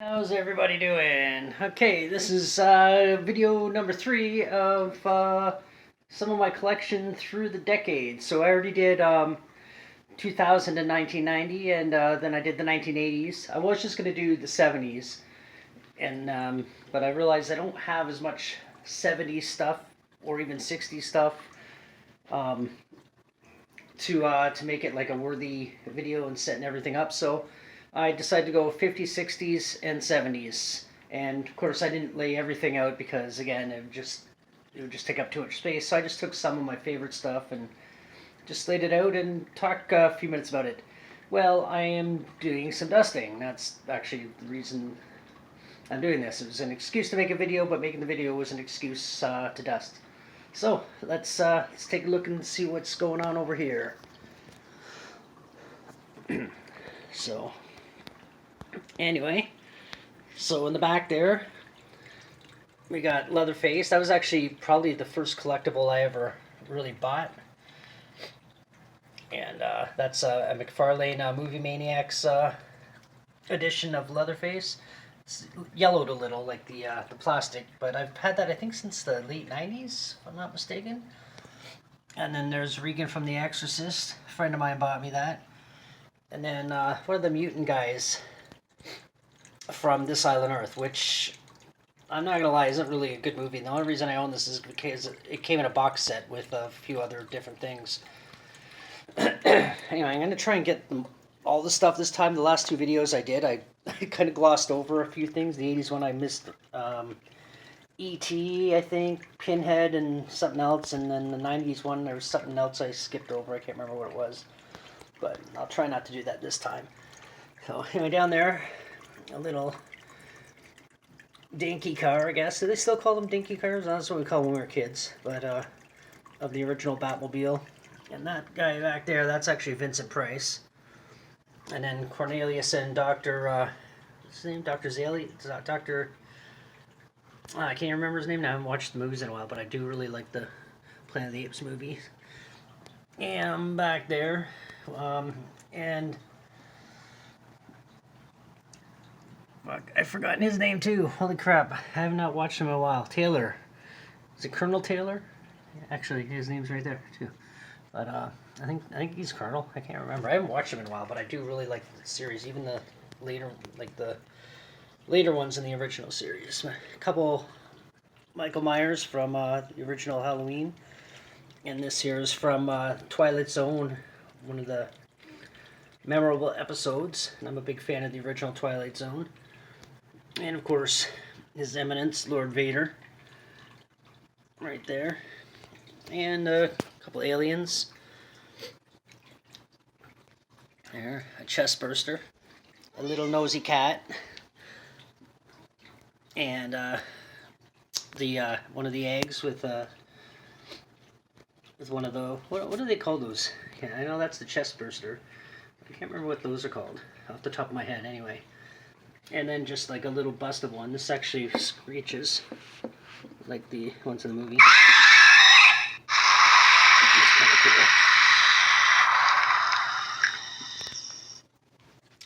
How's everybody doing? Okay, this is video number 3 of some of my collection through the decades. So I already did 2000 to 1990, and then I did the 1980s. I was just going to do the 70s, and but I realized I don't have as much 70s stuff or even 60s stuff um, to make it like a worthy video and setting everything up. So I decided to go 50s, 60s, and 70s. And of course, I didn't lay everything out because, again, it would just take up too much space. So I just took some of my favorite stuff and just laid it out and talked a few minutes about it. Well, I am doing some dusting. That's actually the reason I'm doing this. It was an excuse to make a video, but making the video was an excuse to dust. So let's take a look and see what's going on over here. So anyway, so in the back there, we got Leatherface. That was actually probably the first collectible I ever really bought. And that's a McFarlane Movie Maniacs edition of Leatherface. It's yellowed a little, like the plastic, but I've had that I think since the late 90s, if I'm not mistaken. And then there's Regan from The Exorcist. A friend of mine bought me that. And then one of the mutant guys from This Island Earth, which I'm not gonna lie isn't really a good movie. The only reason I own this is because it came in a box set with a few other different things. Anyway, I'm gonna try and get all the stuff this time. The last two videos I did, I kind of glossed over a few things. The 80s one I missed E.T., I think, Pinhead, and something else. And then the 90s one, there was something else I skipped over. I can't remember what it was. But I'll try not to do that this time. So anyway, down there, a little dinky car, I guess. Do they still call them dinky cars? That's what we call them when we were kids. But of the original Batmobile. And that guy back there, that's actually Vincent Price. And then Cornelius and Dr. What's his name? Dr. Zaley? Dr. I can't remember his name now. I haven't watched the movies in a while, but I do really like the Planet of the Apes movie. And I'm back there. And fuck, I've forgotten his name too. Holy crap. I have not watched him in a while. Taylor. Is it Colonel Taylor? Actually, his name's right there too. But I think he's Colonel. I can't remember. I haven't watched him in a while, but I do really like the series, even the later ones in the original series. A couple Michael Myers from the original Halloween, and this here is from Twilight Zone, one of the memorable episodes. And I'm a big fan of the original Twilight Zone. And of course, His Eminence, Lord Vader, right there. And a couple aliens. There, a chest burster, a little nosy cat, and the one of the eggs with one of the what do they call those? Yeah, I know that's the chest burster. I can't remember what those are called off the top of my head. Anyway, and then just like a little busted one. This actually screeches like the ones in the movie.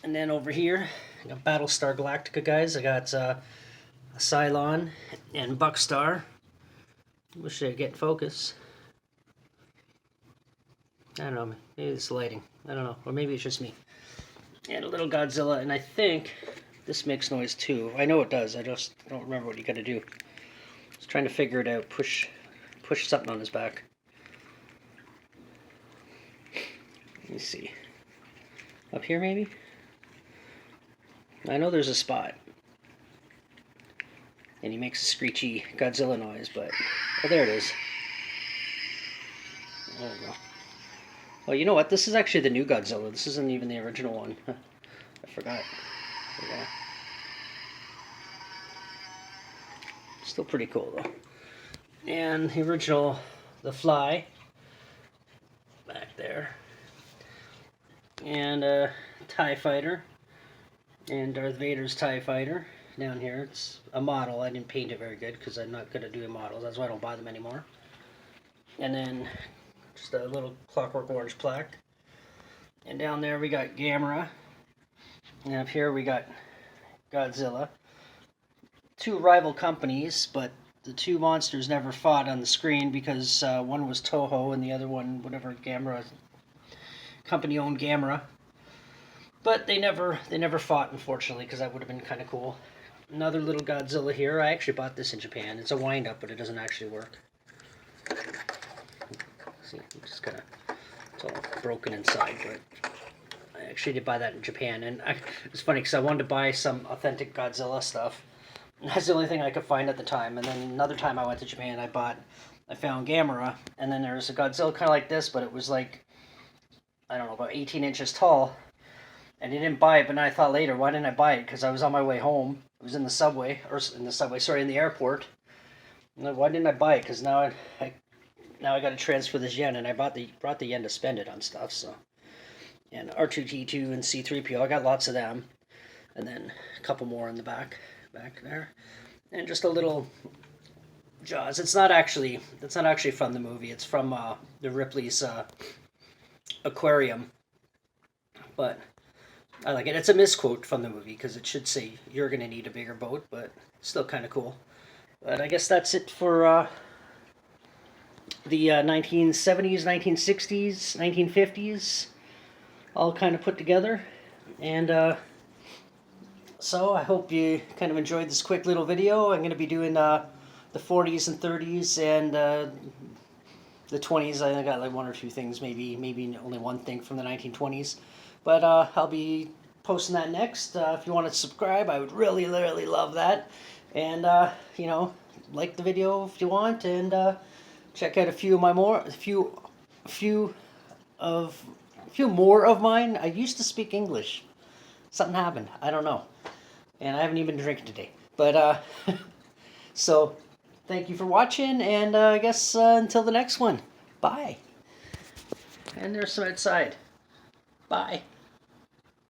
And then over here, I got Battlestar Galactica, guys. I got Cylon and Buckstar. Wish I'd get focus. I don't know, maybe it's lighting. I don't know, or maybe it's just me. And a little Godzilla, and I think this makes noise too. I know it does, I just don't remember what you gotta do. Just trying to figure it out. Push something on his back. Let me see. Up here, maybe? I know there's a spot. And he makes a screechy Godzilla noise, but... Oh, there it is. There we go. Well, you know what? This is actually the new Godzilla. This isn't even the original one. I forgot. Yeah. Still pretty cool, though. And the original... The Fly. Back there. And a TIE Fighter. And Darth Vader's TIE Fighter down here. It's a model. I didn't paint it very good because I'm not good at doing models. That's why I don't buy them anymore. And then just a little Clockwork Orange plaque. And down there we got Gamera. And up here we got Godzilla. Two rival companies, but the two monsters never fought on the screen because one was Toho and the other one, whatever Gamera company owned Gamera. But they never fought, unfortunately, because that would have been kind of cool. Another little Godzilla here. I actually bought this in Japan. It's a wind-up, but it doesn't actually work. See, just kind of, it's all broken inside, but I actually did buy that in Japan. And it's funny because I wanted to buy some authentic Godzilla stuff. And that's the only thing I could find at the time. And then another time I went to Japan, I found Gamera, and then there was a Godzilla kind of like this, but it was like, I don't know, about 18 inches tall. And I didn't buy it, but then I thought later, why didn't I buy it? Because I was on my way home. I was in the airport. And like, why didn't I buy it? Because now I got to transfer this yen, and I brought the yen to spend it on stuff. So, and R2-D2 and C-3PO, I got lots of them, and then a couple more in the back there, and just a little Jaws. It's not actually from the movie. It's from the Ripley's aquarium, but I like it. It's a misquote from the movie because it should say, "You're going to need a bigger boat," but still kind of cool. But I guess that's it for the 1970s, 1960s, 1950s, all kind of put together. And so I hope you kind of enjoyed this quick little video. I'm going to be doing the 40s and 30s and the 20s. I got like one or two things, maybe only one thing from the 1920s. But I'll be posting that next. If you want to subscribe, I would really love that. And you know, like the video if you want, and check out a few more of mine. I used to speak English. Something happened. I don't know. And I haven't even been drinking today. But so thank you for watching, and I guess until the next one. Bye. And there's some outside. Bye.